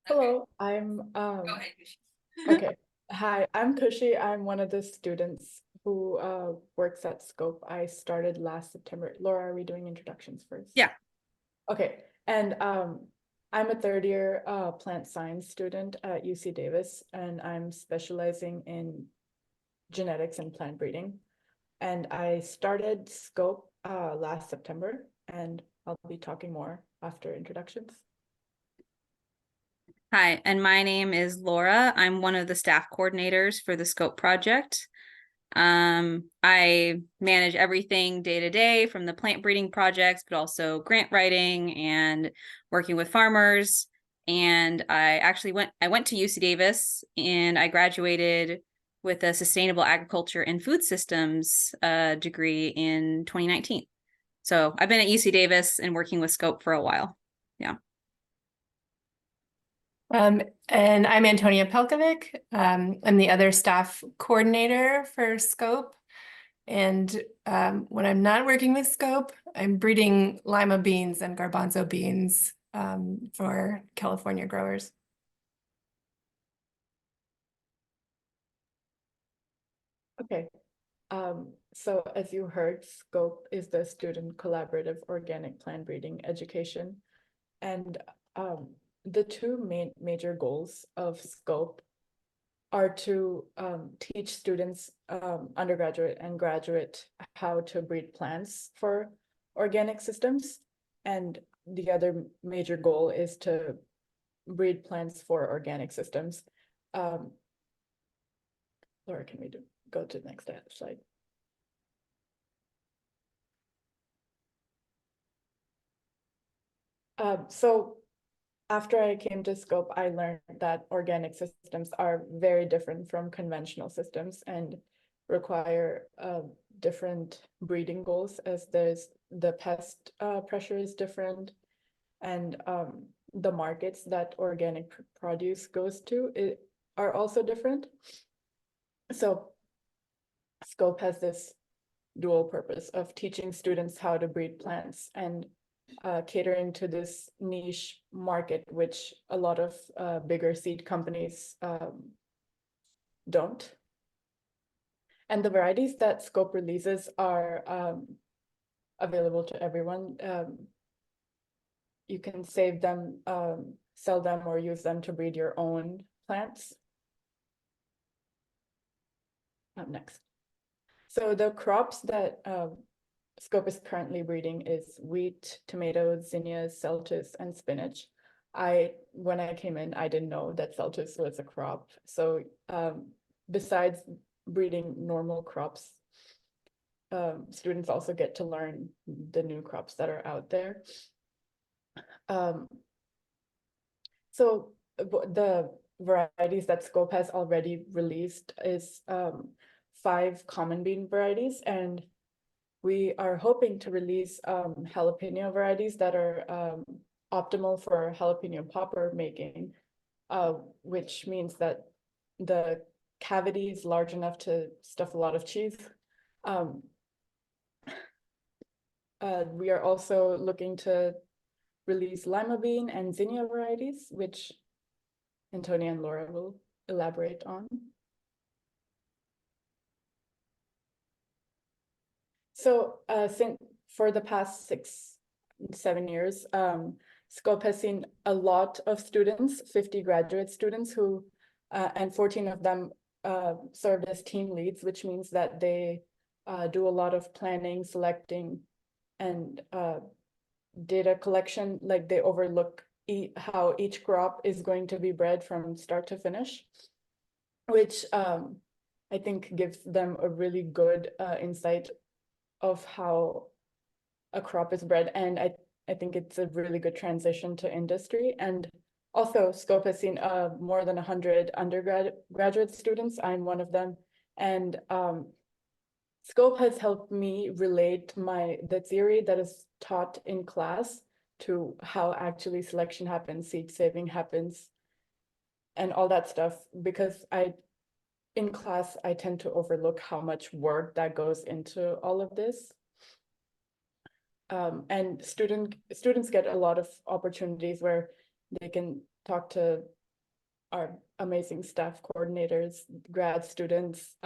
Hello, okay. Hi, I'm Kushi. I'm one of the students who works at Scope. I started last September. Laura, are we doing introductions first? Yeah. Okay, and I'm a third year plant science student at UC Davis, and I'm specializing in genetics and plant breeding. And I started Scope last September, and I'll be talking more after introductions. Hi, and my name is Laura. I'm one of the staff coordinators for the Scope project. I manage everything day to day from the plant breeding projects, but also grant writing and working with farmers. And I went to UC Davis and I graduated with a sustainable agriculture and food systems degree in 2019. So I've been at UC Davis and working with Scope for a while. Yeah. And I'm Antonia Pelkovic. I'm the other staff coordinator for Scope. And when I'm not working with Scope, I'm breeding lima beans and garbanzo beans for California growers. Okay. So as you heard, SCOPE is the Student Collaborative Organic Plant Breeding Education. And the two major goals of SCOPE are to teach students, undergraduate and graduate, how to breed plants for organic systems. And the other major goal is to breed plants for organic systems. Laura, can we go to the next slide? So after I came to Scope, I learned that organic systems are very different from conventional systems and require different breeding goals, as the pest pressure is different, and the markets that organic produce goes to are also different. So Scope has this dual purpose of teaching students how to breed plants and catering to this niche market, which a lot of bigger seed companies don't. And the varieties that Scope releases are available to everyone. You can save them, sell them, or use them to breed your own plants. Up next. So the crops that Scope is currently breeding is wheat, tomatoes, zinnias, celtus, and spinach. When I came in, I didn't know that celtus was a crop. So besides breeding normal crops, students also get to learn the new crops that are out there. So the varieties that Scope has already released is 5 common bean varieties, and we are hoping to release jalapeno varieties that are optimal for jalapeno popper making, which means that the cavity is large enough to stuff a lot of cheese. We are also looking to release lima bean and zinnia varieties, which Antonia and Laura will elaborate on. So since for the past 6-7 years, Scope has seen a lot of students, 50 graduate students who, and 14 of them served as team leads, which means that they do a lot of planning, selecting, and data collection. Like they overlook how each crop is going to be bred from start to finish, which I think gives them a really good insight of how a crop is bred. And I think it's a really good transition to industry. And also Scope has seen more than 100 undergraduate students. I'm one of them. And Scope has helped me relate the theory that is taught in class to how actually selection happens, seed saving happens, and all that stuff, because in class, I tend to overlook how much work that goes into all of this. And students get a lot of opportunities where they can talk to our amazing staff coordinators, grad students.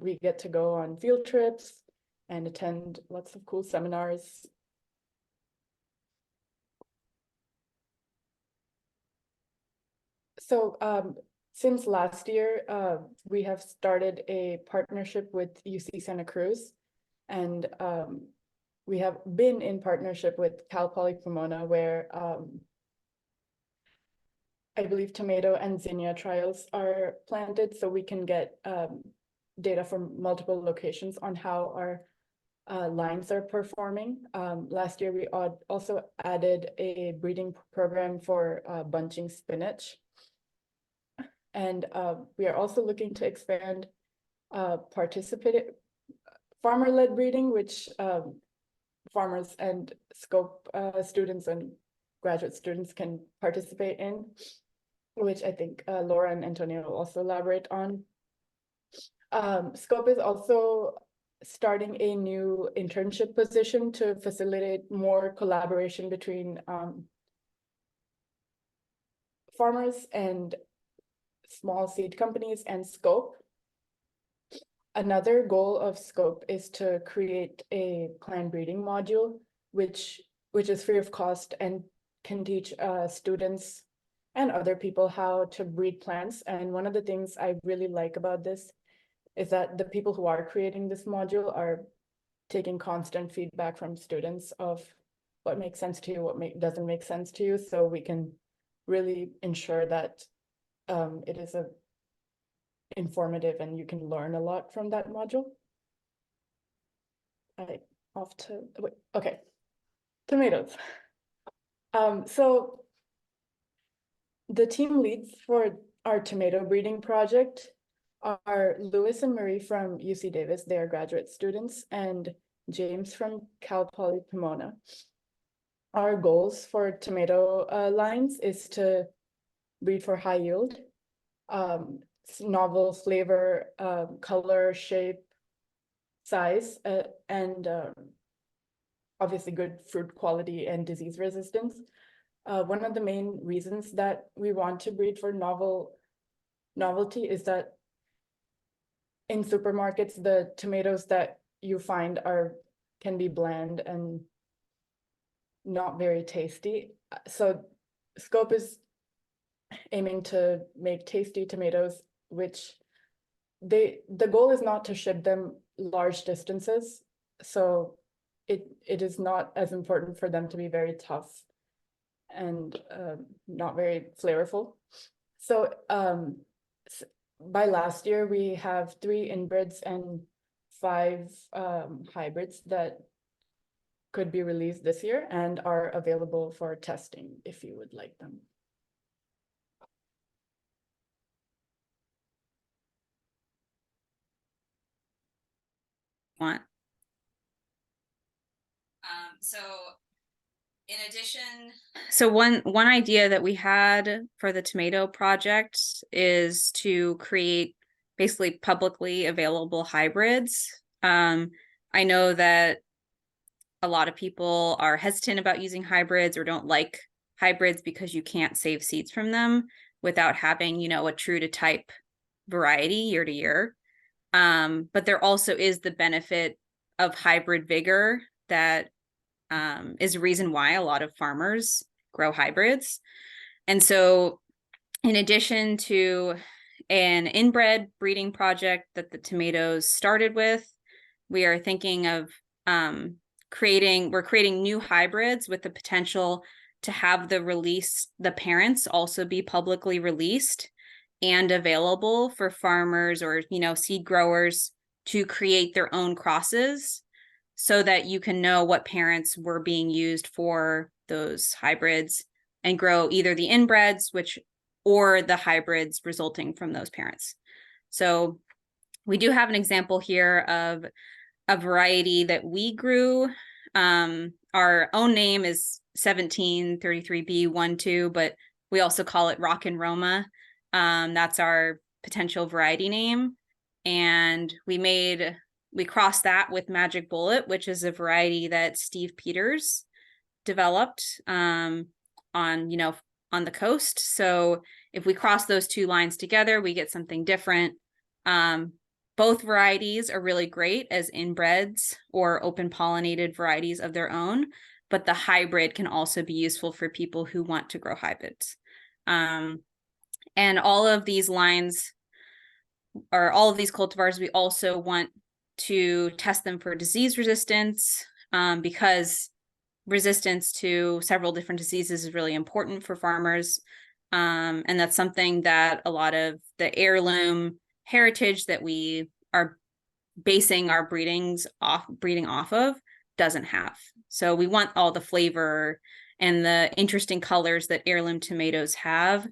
We get to go on field trips and attend lots of cool seminars. So since last year, we have started a partnership with UC Santa Cruz, and we have been in partnership with Cal Poly Pomona, where I believe tomato and zinnia trials are planted, so we can get data from multiple locations on how our lines are performing. Last year, we also added a breeding program for bunching spinach. And we are also looking to expand farmer-led breeding, which farmers and scope students and graduate students can participate in, which I think Laura and Antonio will also elaborate on. Scope is also starting a new internship position to facilitate more collaboration between farmers and small seed companies and Scope. Another goal of Scope is to create a plant breeding module, which is free of cost and can teach students and other people how to breed plants. And one of the things I really like about this is that the people who are creating this module are taking constant feedback from students of what makes sense to you, what doesn't make sense to you, so we can really ensure that it is informative and you can learn a lot from that module. Okay, tomatoes. So the team leads for our tomato breeding project are Louis and Marie from UC Davis, they are graduate students, and James from Cal Poly Pomona. Our goals for tomato lines is to breed for high yield, novel flavor, color, shape, size, and obviously good fruit quality and disease resistance. One of the main reasons that we want to breed for novelty is that in supermarkets, the tomatoes that you find can be bland and not very tasty. So Scope is aiming to make tasty tomatoes, which the goal is not to ship them large distances. So it is not as important for them to be very tough and not very flavorful. So by last year, we have 3 inbreds and 5 hybrids that could be released this year and are available for testing if you would like them. Want. So in addition, so one idea that we had for the tomato project is to create basically publicly available hybrids. I know that a lot of people are hesitant about using hybrids or don't like hybrids because you can't save seeds from them without having, you know, a true to type variety year to year. But there also is the benefit of hybrid vigor that is a reason why a lot of farmers grow hybrids. And so in addition to an inbred breeding project that the tomatoes started with, we are thinking of creating new hybrids with the potential to have the parents also be publicly released and available for farmers or, you know, seed growers to create their own crosses so that you can know what parents were being used for those hybrids and grow either the inbreds, or the hybrids resulting from those parents. So we do have an example here of a variety that we grew. Our own name is 1733B12, but we also call it Rock and Roma. That's our potential variety name. And we crossed that with Magic Bullet, which is a variety that Steve Peters developed on on the coast. So if we cross those two lines together, we get something different. Both varieties are really great as inbreds or open pollinated varieties of their own, but the hybrid can also be useful for people who want to grow hybrids. And all of these lines, or all of these cultivars, we also want to test them for disease resistance, because resistance to several different diseases is really important for farmers. And that's something that a lot of the heirloom heritage that we are basing our breeding off of doesn't have. So we want all the flavor and the interesting colors that heirloom tomatoes have,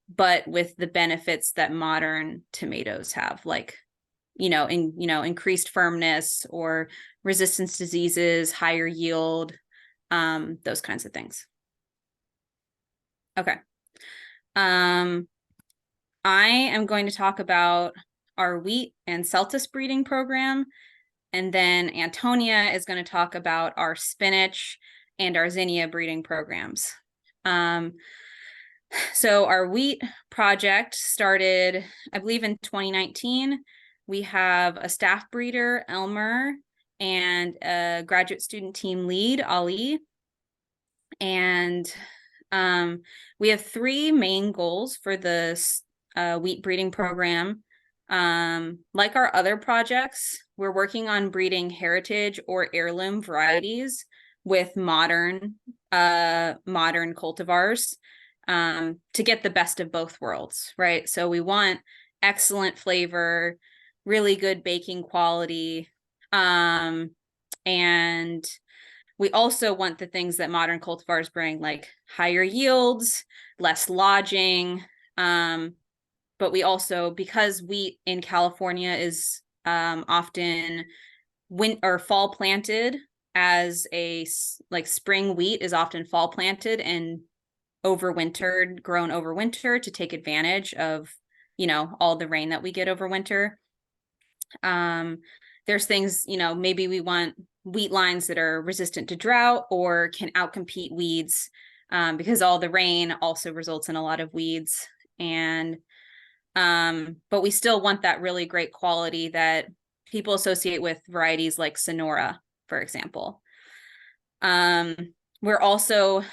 but with the benefits that modern tomatoes have, like, increased firmness or resistance to diseases, higher yield, those kinds of things. Okay. I am going to talk about our wheat and Celtis breeding program, and then Antonia is going to talk about our spinach and our zinnia breeding programs. So our wheat project started, I believe, in 2019. We have a staff breeder, Elmer, and a graduate student team lead, Ali. And we have three main goals for the wheat breeding program. Like our other projects, we're working on breeding heritage or heirloom varieties with modern cultivars, to get the best of both worlds, right? So we want excellent flavor, really good baking quality, and we also want the things that modern cultivars bring, like higher yields, less lodging, but we also, because wheat in California is often fall planted, as like spring wheat is often fall planted and grown over winter to take advantage of, all the rain that we get over winter. There's things, maybe we want wheat lines that are resistant to drought or can outcompete weeds, because all the rain also results in a lot of weeds. And but we still want that really great quality that people associate with varieties like Sonora, for example. We're also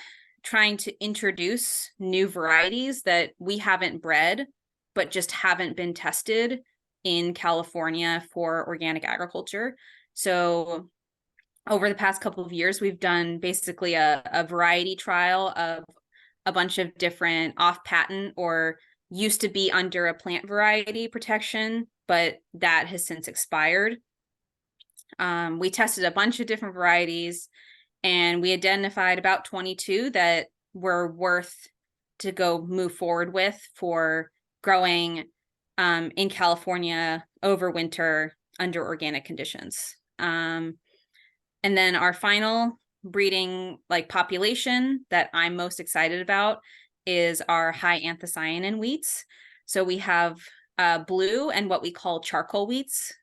trying to introduce new varieties that we haven't bred, but just haven't been tested in California for organic agriculture. So over the past couple of years, we've done basically a variety trial of a bunch of different off-patent or used to be under a plant variety protection, but that has since expired. We tested a bunch of different varieties, and we identified about 22 that were worth to move forward with for growing in California over winter under organic conditions. And then our final breeding population that I'm most excited about is our high anthocyanin wheats. So we have blue and what we call charcoal wheats.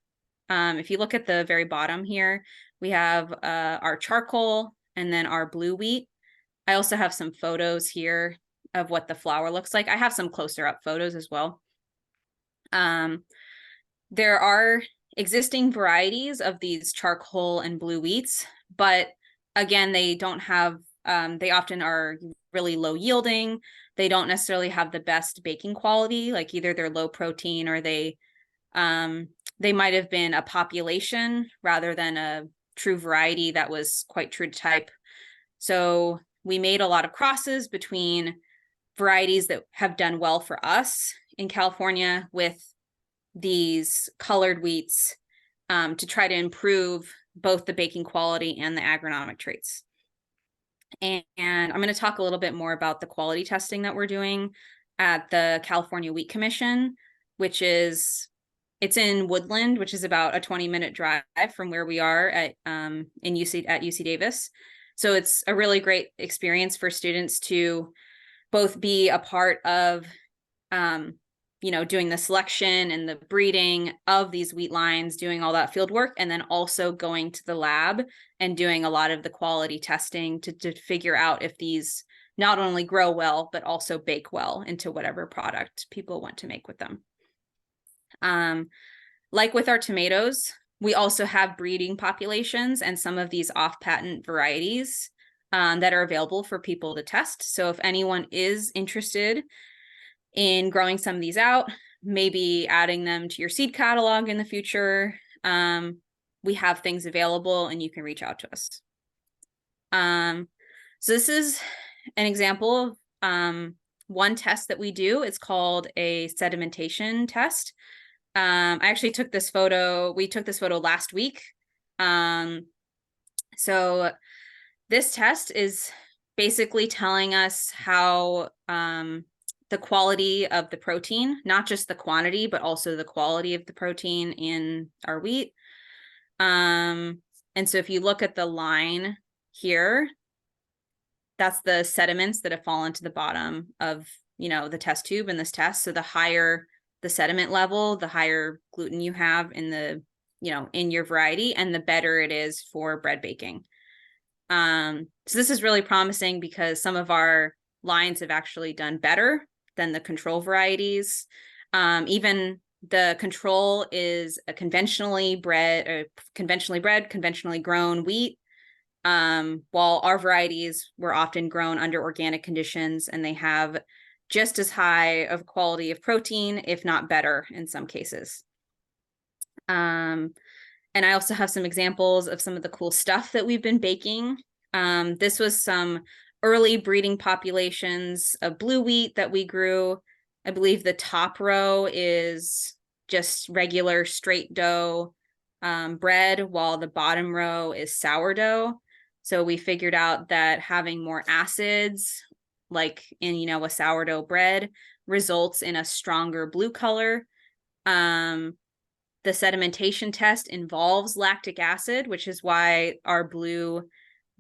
If you look at the very bottom here, we have our charcoal and then our blue wheat. I also have some photos here of what the flower looks like. I have some closer up photos as well. There are existing varieties of these charcoal and blue wheats, but again, they don't have, they often are really low yielding. They don't necessarily have the best baking quality, like either they're low protein or they might have been a population rather than a true variety that was quite true to type. So we made a lot of crosses between varieties that have done well for us in California with these colored wheats, to try to improve both the baking quality and the agronomic traits. And I'm going to talk a little bit more about the quality testing that we're doing at the California Wheat Commission, which is, it's in Woodland, which is about a 20-minute drive from where we are at UC Davis. So it's a really great experience for students to both be a part of, doing the selection and the breeding of these wheat lines, doing all that field work, and then also going to the lab and doing a lot of the quality testing to figure out if these not only grow well, but also bake well into whatever product people want to make with them. Like with our tomatoes, we also have breeding populations and some of these off-patent varieties that are available for people to test. So if anyone is interested in growing some of these out, maybe adding them to your seed catalog in the future, we have things available and you can reach out to us. So this is an example of one test that we do. It's called a sedimentation test. I actually took this photo. We took this photo last week. So this test is basically telling us how the quality of the protein, not just the quantity, but also the quality of the protein in our wheat. And so if you look at the line here, that's the sediments that have fallen to the bottom of, the test tube in this test. So the higher the sediment level, the higher gluten you have in the, in your variety, and the better it is for bread baking. So this is really promising because some of our lines have actually done better than the control varieties. Even the control is a conventionally bred, conventionally grown wheat, while our varieties were often grown under organic conditions, and they have just as high of quality of protein, if not better in some cases. And I also have some examples of some of the cool stuff that we've been baking. This was some early breeding populations of blue wheat that we grew. I believe the top row is just regular straight dough bread, while the bottom row is sourdough. So we figured out that having more acids, like in, a sourdough bread, results in a stronger blue color. The sedimentation test involves lactic acid, which is why our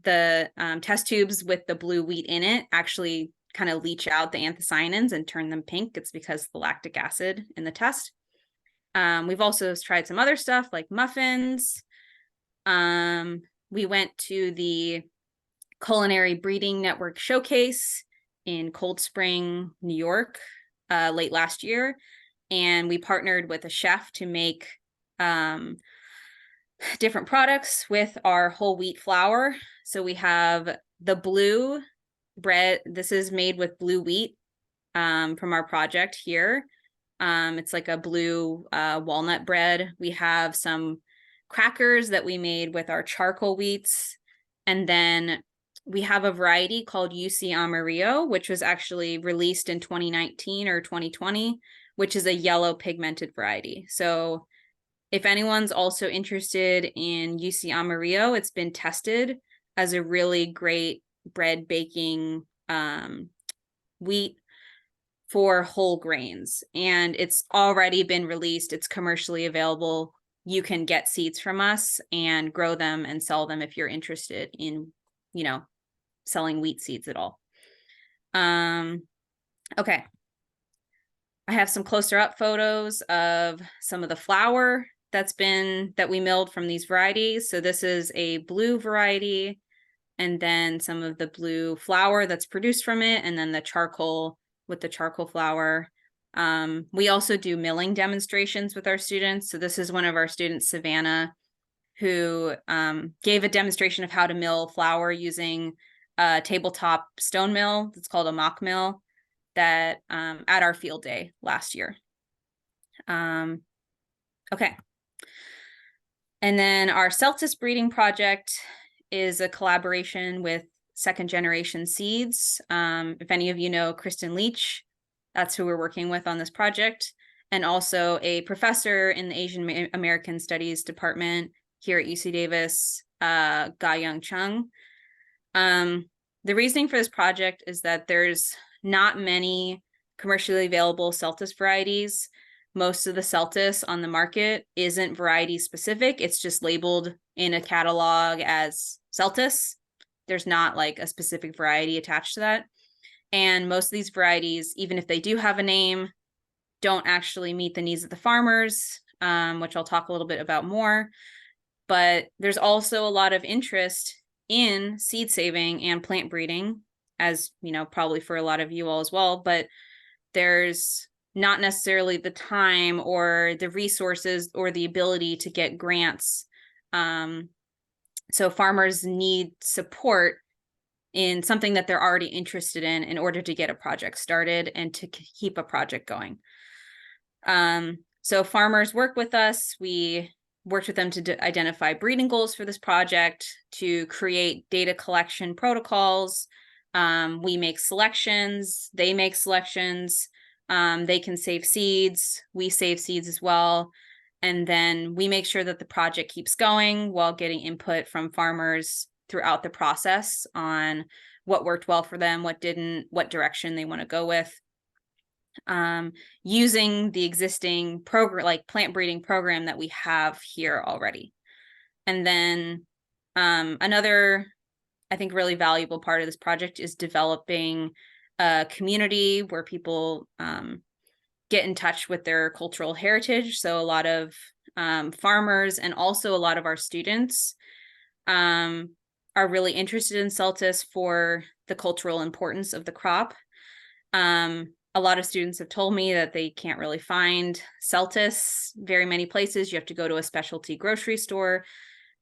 the test tubes with the blue wheat in it actually kind of leach out the anthocyanins and turn them pink. It's because of the lactic acid in the test. We've also tried some other stuff like muffins. We went to the Culinary Breeding Network Showcase in Cold Spring, New York, late last year. And we partnered with a chef to make different products with our whole wheat flour. So we have the blue bread. This is made with blue wheat from our project here. It's like a blue walnut bread. We have some crackers that we made with our charcoal wheats. And then we have a variety called UC Amarillo, which was actually released in 2019 or 2020, which is a yellow pigmented variety. So if anyone's also interested in UC Amarillo, it's been tested as a really great bread baking wheat for whole grains. And it's already been released. It's commercially available. You can get seeds from us and grow them and sell them if you're interested in, selling wheat seeds at all. Okay. I have some closer up photos of some of the flour that we milled from these varieties. So this is a blue variety, and then some of the blue flour that's produced from it, and then the charcoal with the charcoal flour. We also do milling demonstrations with our students. So this is one of our students, Savannah, who gave a demonstration of how to mill flour using a tabletop stone mill. It's called a mock mill, that at our field day last year. Okay. And then our Celtis breeding project is a collaboration with Second Generation Seeds. If any of you know Kristen Leach, that's who we're working with on this project. And also a professor in the Asian American Studies department here at UC Davis, Ga-Young Chung. The reasoning for this project is that there's not many commercially available Celtis varieties. Most of the Celtis on the market isn't variety specific. It's just labeled in a catalog as Celtis. There's not like a specific variety attached to that. And most of these varieties, even if they do have a name, don't actually meet the needs of the farmers, which I'll talk a little bit about more. But there's also a lot of interest in seed saving and plant breeding. as probably for a lot of you all as well, but there's not necessarily the time or the resources or the ability to get grants. So farmers need support in something that they're already interested in order to get a project started and to keep a project going. So farmers work with us. We worked with them to identify breeding goals for this project, to create data collection protocols. We make selections, they make selections. They can save seeds, we save seeds as well. And then we make sure that the project keeps going while getting input from farmers throughout the process on what worked well for them, what didn't, what direction they want to go with. Using the existing program, like plant breeding program that we have here already. And then another, I think, really valuable part of this project is developing a community where people get in touch with their cultural heritage. So a lot of farmers and also a lot of our students are really interested in Celtis for the cultural importance of the crop. A lot of students have told me that they can't really find Celtis very many places. You have to go to a specialty grocery store.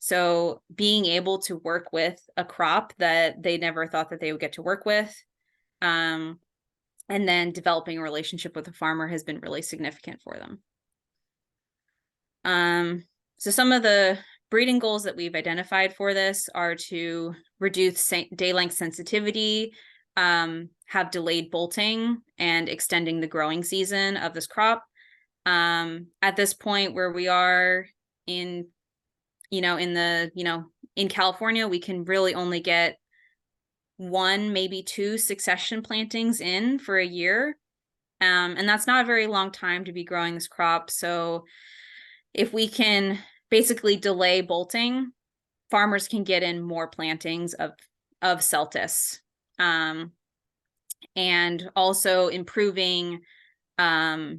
So being able to work with a crop that they never thought that they would get to work with, and then developing a relationship with a farmer has been really significant for them. So some of the breeding goals that we've identified for this are to reduce day length sensitivity, have delayed bolting, and extending the growing season of this crop. At this point where we are in California, we can really only get 1, maybe 2 succession plantings in for a year. And that's not a very long time to be growing this crop. So if we can basically delay bolting, farmers can get in more plantings of Celtis. And also improving the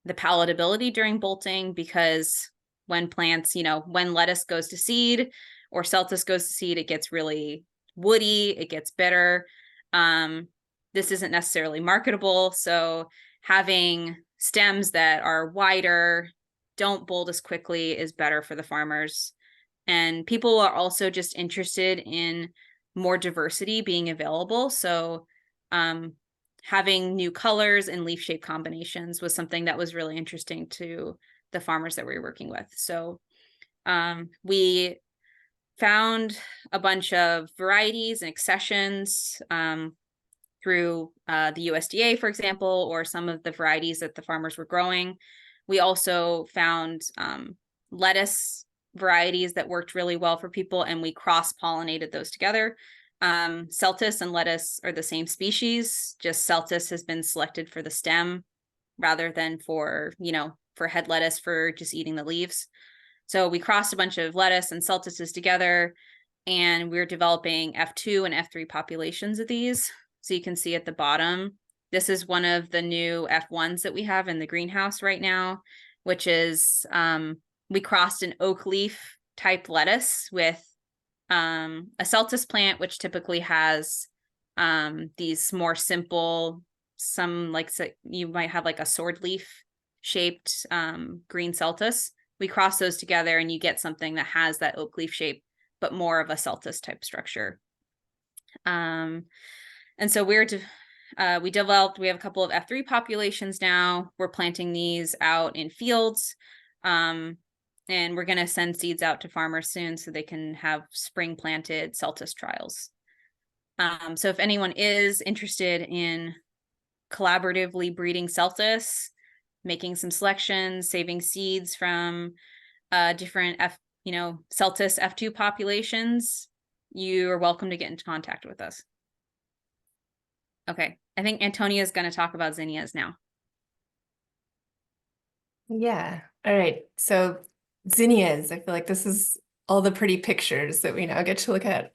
palatability during bolting, because when plants, when lettuce goes to seed or Celtis goes to seed, it gets really woody, it gets bitter. This isn't necessarily marketable. So having stems that are wider, don't bolt as quickly, is better for the farmers. And people are also just interested in more diversity being available. So having new colors and leaf shape combinations was something that was really interesting to the farmers that we were working with. So we found a bunch of varieties and accessions through the USDA, for example, or some of the varieties that the farmers were growing. We also found lettuce varieties that worked really well for people, and we cross-pollinated those together. Celtis and lettuce are the same species, just Celtis has been selected for the stem rather than for head lettuce for just eating the leaves. So we crossed a bunch of lettuce and Celtises together, and we're developing F2 and F3 populations of these. So you can see at the bottom, this is one of the new F1s that we have in the greenhouse right now, which is we crossed an oak leaf type lettuce with a Celtis plant, which typically has these more simple, you might have like a sword leaf shaped green Celtis. We cross those together and you get something that has that oak leaf shape, but more of a Celtis type structure. And so we have a couple of F3 populations now. We're planting these out in fields. And we're going to send seeds out to farmers soon so they can have spring planted Celtis trials. So if anyone is interested in collaboratively breeding Celtis, making some selections, saving seeds from different Celtis F2 populations, you are welcome to get into contact with us. Okay, I think Antonia is going to talk about zinnias now. Yeah. All right. So zinnias, I feel like this is all the pretty pictures that we now get to look at.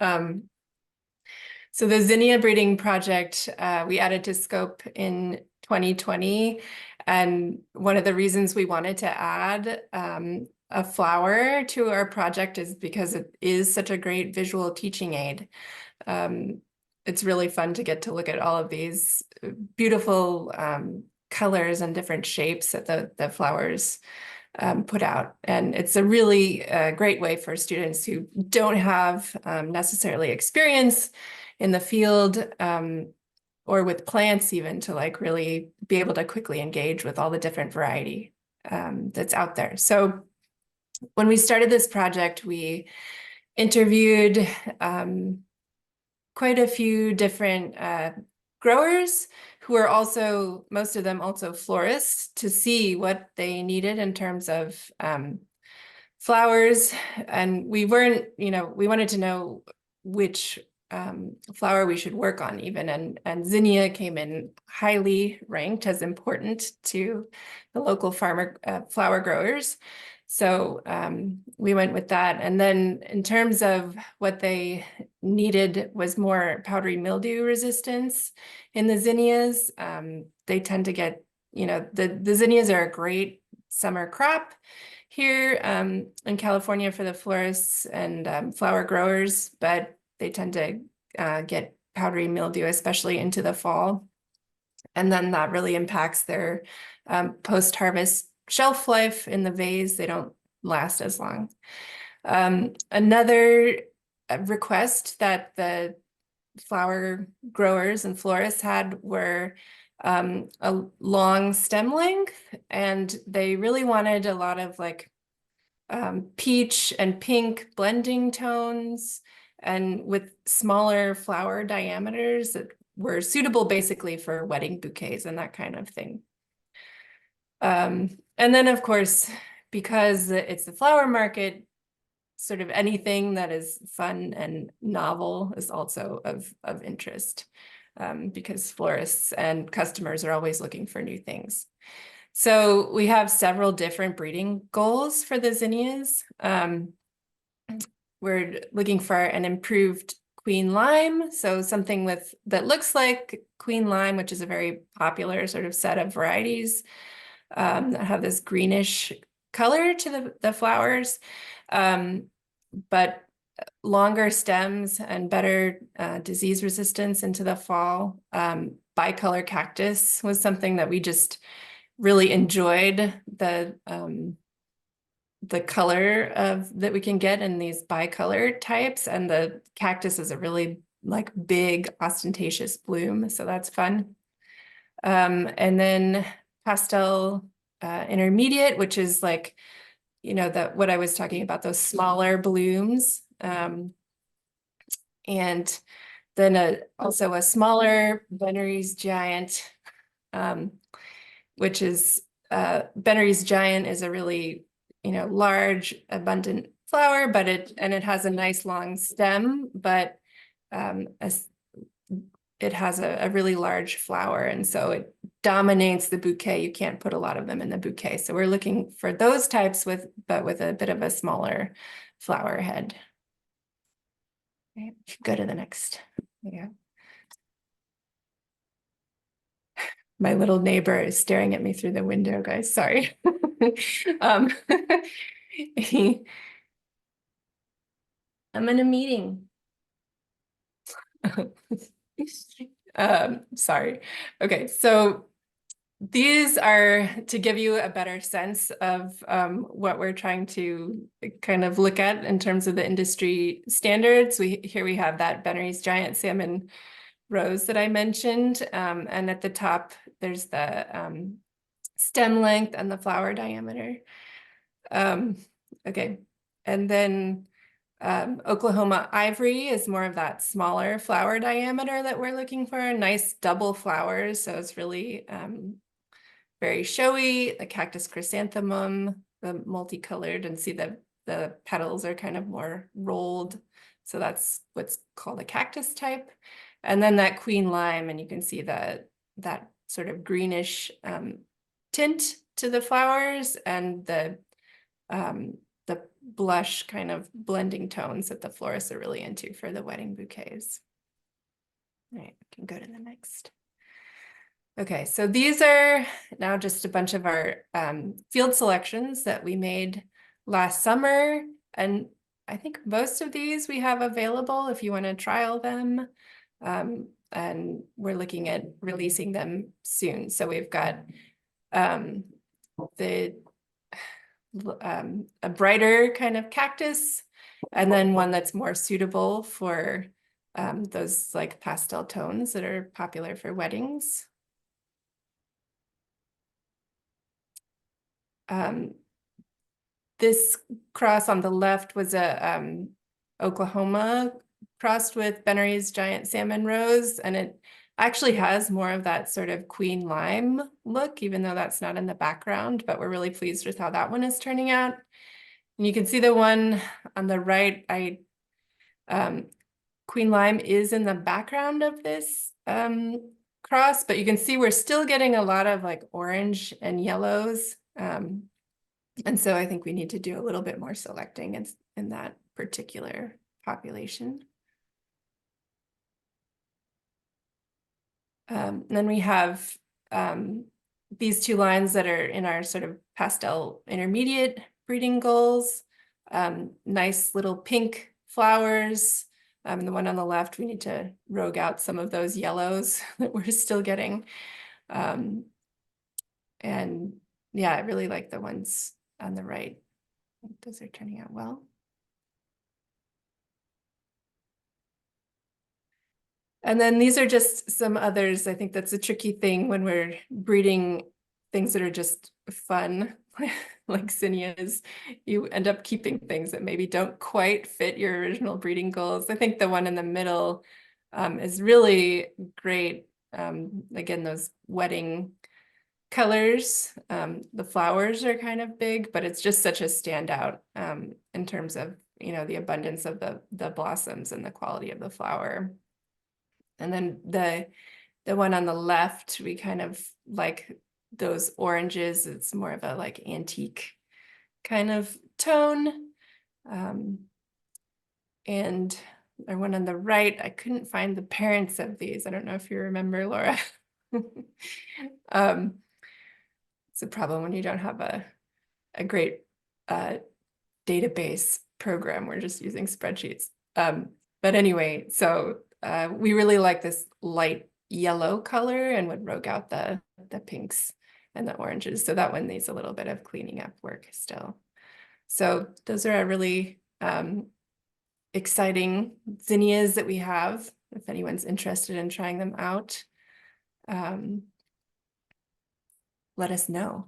So the zinnia breeding project, we added to scope in 2020. And one of the reasons we wanted to add a flower to our project is because it is such a great visual teaching aid. it's really fun to get to look at all of these beautiful colors and different shapes that the flowers put out. And it's a really great way for students who don't have necessarily experience in the field or with plants even to like really be able to quickly engage with all the different variety that's out there. So when we started this project, we interviewed quite a few different growers who are also, most of them also florists, to see what they needed in terms of flowers. And we weren't, we wanted to know which flower we should work on even. And zinnia came in highly ranked as important to the local flower growers. So we went with that. And then in terms of what they needed was more powdery mildew resistance in the zinnias. They tend to get, the zinnias are a great summer crop here in California for the florists and flower growers, but they tend to get powdery mildew, especially into the fall. And then that really impacts their post-harvest shelf life in the vase. They don't last as long. Another request that the flower growers and florists had were a long stem length, and they really wanted a lot of like peach and pink blending tones and with smaller flower diameters that were suitable basically for wedding bouquets and that kind of thing. And then of course, because it's the flower market, sort of anything that is fun and novel is also of interest because florists and customers are always looking for new things. So we have several different breeding goals for the zinnias. We're looking for an improved queen lime, so something that looks like queen lime, which is a very popular sort of set of varieties that have this greenish color to the flowers, but longer stems and better disease resistance into the fall. Bicolor cactus was something that we just really enjoyed, the color that we can get in these bicolor types, and the cactus is a really like big ostentatious bloom, so that's fun. And then pastel intermediate, which is like, what I was talking about, those smaller blooms. And then also a smaller Bennery's Giant, which is Bennery's Giant is a really large, abundant flower, but it has a nice long stem, but it has a really large flower, and so it dominates the bouquet. You can't put a lot of them in the bouquet. So we're looking for those types but with a bit of a smaller flower head. Okay, go to the next. Yeah. My little neighbor is staring at me through the window, guys. Sorry. I'm in a meeting. Sorry. Okay, so these are to give you a better sense of what we're trying to kind of look at in terms of the industry standards. Here we have that Bennery's Giant Salmon Rose that I mentioned, and at the top there's the stem length and the flower diameter. Okay, and then Oklahoma Ivory is more of that smaller flower diameter that we're looking for. Nice double flowers, so it's really very showy. The Cactus Chrysanthemum, the multicolored, and see the petals are kind of more rolled, so that's what's called a cactus type. And then that Queen Lime, and you can see that sort of greenish tint to the flowers, and the blush kind of blending tones that the florists are really into for the wedding bouquets. All right, we can go to the next. Okay, so these are now just a bunch of our field selections that we made last summer. And I think most of these we have available if you want to trial them. And we're looking at releasing them soon. So we've got the a brighter kind of cactus, and then one that's more suitable for those like pastel tones that are popular for weddings. This cross on the left was a Oklahoma crossed with Bennery's giant salmon rose, and it actually has more of that sort of queen lime look, even though that's not in the background, but we're really pleased with how that one is turning out. And you can see the one on the right, queen lime is in the background of this cross, but you can see we're still getting a lot of like orange and yellows. And so I think we need to do a little bit more selecting in that particular population. Then we have these two lines that are in our sort of pastel intermediate breeding goals. Nice little pink flowers. The one on the left, we need to rogue out some of those yellows that we're still getting. And yeah, I really like the ones on the right. I think those are turning out well. And then these are just some others. I think that's a tricky thing when we're breeding things that are just fun, like zinnias. You end up keeping things that maybe don't quite fit your original breeding goals. I think the one in the middle is really great. Again, those wedding colors. The flowers are kind of big, but it's just such a standout in terms of, you know, the abundance of the blossoms and the quality of the flower. And then the one on the left, we kind of like those oranges. It's more of a like antique kind of tone. And the one on the right, I couldn't find the parents of these. I don't know if you remember, Laura. It's a problem when you don't have a great database program. We're just using spreadsheets. But anyway, so we really like this light yellow color and would rogue out the pinks and the oranges. So that one needs a little bit of cleaning up work still. So those are our really exciting zinnias that we have, if anyone's interested in trying them out. Let us know.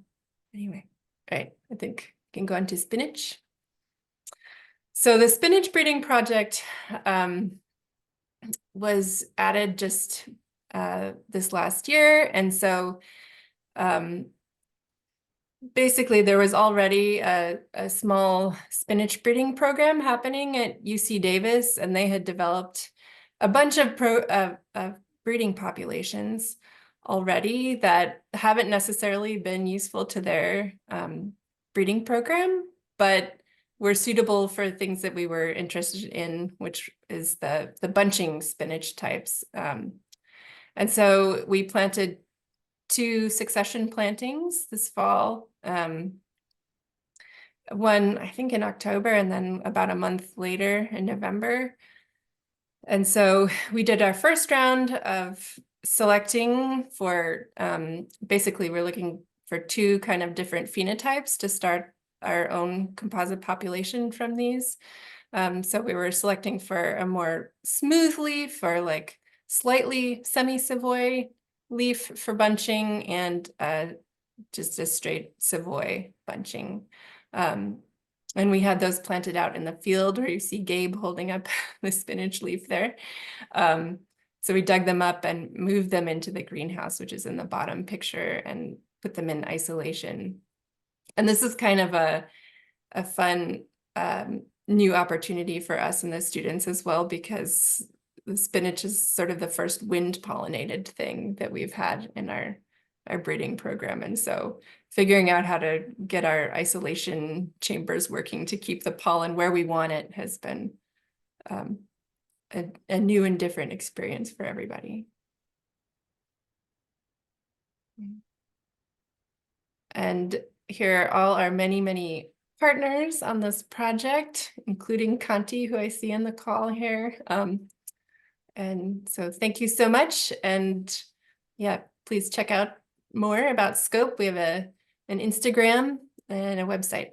Anyway, all right, I think we can go on to spinach. So the spinach breeding project was added just this last year. And so basically there was already a small spinach breeding program happening at UC Davis, and they had developed a bunch of breeding populations already that haven't necessarily been useful to their breeding program, but were suitable for things that we were interested in, which is the bunching spinach types. And so we planted 2 succession plantings this fall. One, I think in October, and then about a month later in November. And so we did our first round of selecting for, basically we're looking for 2 kind of different phenotypes to start our own composite population from these. So we were selecting for a more smooth leaf or like slightly semi-Savoy leaf for bunching, and just a straight Savoy bunching. And we had those planted out in the field where you see Gabe holding up the spinach leaf there. So we dug them up and moved them into the greenhouse, which is in the bottom picture, and put them in isolation. And this is kind of a fun new opportunity for us and the students as well, because the spinach is sort of the first wind pollinated thing that we've had in our breeding program. And so figuring out how to get our isolation chambers working to keep the pollen where we want it has been a new and different experience for everybody. And here are all our many, many partners on this project, including Conti, who I see in the call here. And so thank you so much. And yeah, please check out more about Scope. We have an Instagram and a website.